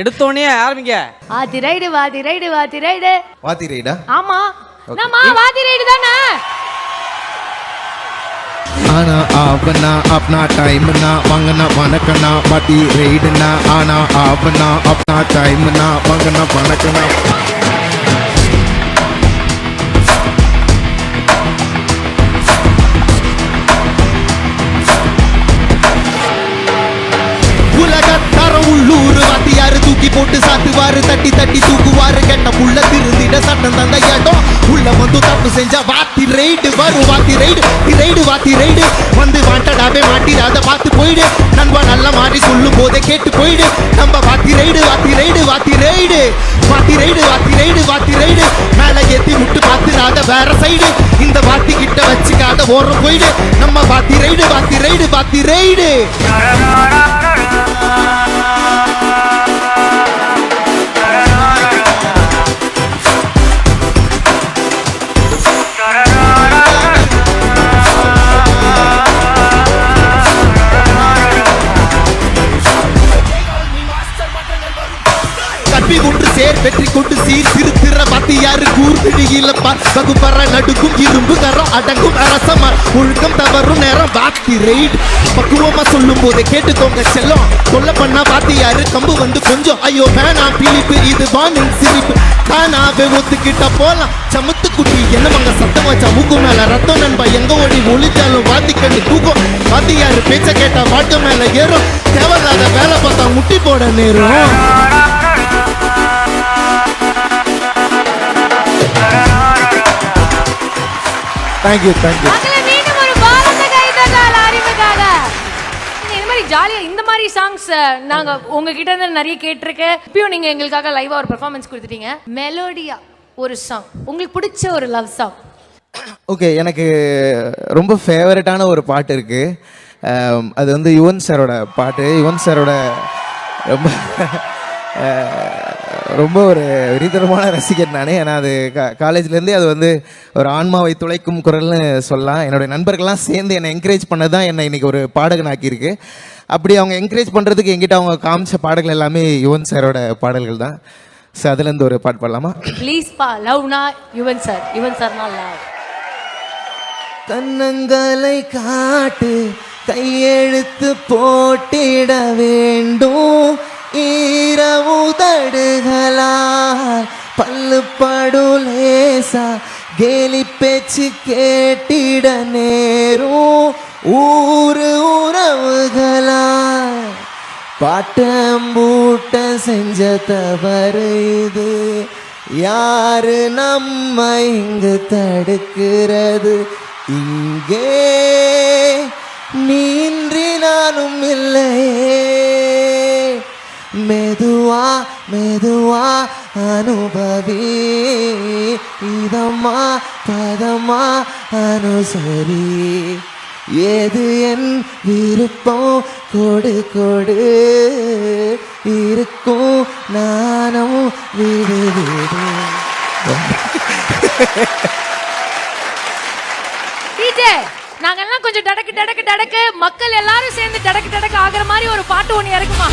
எடுத்தோனே ஆரம்பிங்க. வாத்தி ரைடு வாத்தி ரைடு வாத்தி ரைடு. வாத்தி ரைடா? ஆமா. நம்ம வாத்தி ரைடு தானே. ஆனா ஆவனா अपना टाइम ना मंगना वनकना वाती ரைடு ना ஆனா ஆவனா अपना टाइम ना मंगना वनकना உள்ளூர் வாத்தியாரு தூக்கி போட்டு சாத்துவாரு தட்டி தட்டி தூக்குவாரு கெட்ட புள்ள திருந்திட சட்டம் தந்த இடம் உள்ள வந்து தப்பு செஞ்சா வாத்தி ரைடு வரும் வாத்தி ரைடு ரைடு வாத்தி ரைடு வந்து வாண்டடாவே மாட்டிடாத பார்த்து போயிடு நண்பா நல்ல மாதிரி சொல்லும் போதே கேட்டு போயிடு நம்ம வாத்தி ரைடு வாத்தி ரைடு வாத்தி ரைடு வாத்தி ரைடு வாத்தி ரைடு வாத்தி ரைடு மேல ஏத்தி முட்டு பார்த்துடாத வேற சைடு இந்த வாத்தி கிட்ட வச்சுக்காத ஓரம் போயிடு நம்ம வாத்தி ரைடு வாத்தி ரைடு வாத்தி ரைடு. வெற்றி கொண்டு சீர் திருத்திர வாத்தியாரு கூர்விழியில வகுப்பற நடுக்கும் இரும்பு கரம் அடங்கும் அரசமா ஒழுக்கம் தவறும் நேரம் வாத்தி ரைடு பக்குவமா சொல்லும் போதே கேட்டுக்கோங்க செல்லம் கொல்ல பண்ணா வாத்தியாரு கம்பு வந்து கொஞ்சம் ஐயோ வேணாம் பிலிப்பு இது வானில் சிரிப்பு தானாவே ஒத்துக்கிட்ட போலாம் சமத்து குட்டி என்னவங்க சத்தம் வச்சா மூக்கு மேல ரத்தம் நண்பா எங்க ஓடி ஒளிச்சாலும் வாத்தி கண்டு தூக்கும் வாத்தியாரு பேச்ச கேட்டா வாட்டு மேல ஏறும் தேவையில்லாத வேலை பார்த்தா முட்டி போட நேரும். Thank you, thank you. மக்களே மீண்டும் ஒரு பாரத கைதட்டால் அறிவுக்காக. இந்த மாதிரி ஜாலியா இந்த மாதிரி சாங்ஸ் நாங்க உங்ககிட்ட இருந்து நிறைய கேட்டிருக்கேன். இப்பயும் நீங்க எங்களுக்காக லைவா ஒரு பெர்ஃபார்மன்ஸ் கொடுத்துட்டீங்க. மெலோடியா ஒரு சாங் உங்களுக்கு பிடிச்ச ஒரு லவ் சாங். ஓகே, எனக்கு ரொம்ப ஃபேவரட்டான ஒரு பாட்டு இருக்கு. அது வந்து யுவன் சாரோட பாட்டு. யுவன் சாரோட ரொம்ப ரொம்ப ஒரு விரிதரமான ரசிகர் நான். ஏன்னா அது காலேஜ்லேருந்தே அது வந்து ஒரு ஆன்மாவை துளைக்கும் குரல்னு சொல்லலாம். என்னுடைய நண்பர்கள்லாம் சேர்ந்து என்னை என்கரேஜ் பண்ணது தான் என்னை இன்றைக்கி ஒரு பாடகன் ஆக்கியிருக்கு. அப்படி அவங்க என்கரேஜ் பண்ணுறதுக்கு எங்கிட்ட அவங்க காமிச்ச பாடல்கள் எல்லாமே யுவன் சாரோட பாடல்கள் தான். ஸோ அதுலேருந்து ஒரு பாட்டு பாடலாமா? ப்ளீஸ் பா. லவ்னா யுவன் சார், யுவன் சார்னா லவ். கண்ணங்களை காட்டு கையெழுத்து போட்டிட வேண்டும் ஈரவு தடுகளால் பல்லு படுலேசா கேலி பேச்சு கேட்டிட நேரும் ஊரு உறவுகளால் பாட்டம்பூட்ட செஞ்ச தவறு இது யாரு நம்ம இங்கு தடுக்கிறது இங்கே நீன்றி நானும் இல்லையே மெதுவா மெதுவா அனுபவி இதமா பதமா அனுசரி ஏது என் விருப்பம் கொடு கொடு இருக்கும் நானும் விடு விடு. நாங்கெல்லாம் கொஞ்சம் டடக்கு டடக்கு டடக்கு மக்கள் எல்லாரும் சேர்ந்து டடக்கு டடக்கு ஆகிற மாதிரி ஒரு பாட்டு ஒன்று இறக்குமா?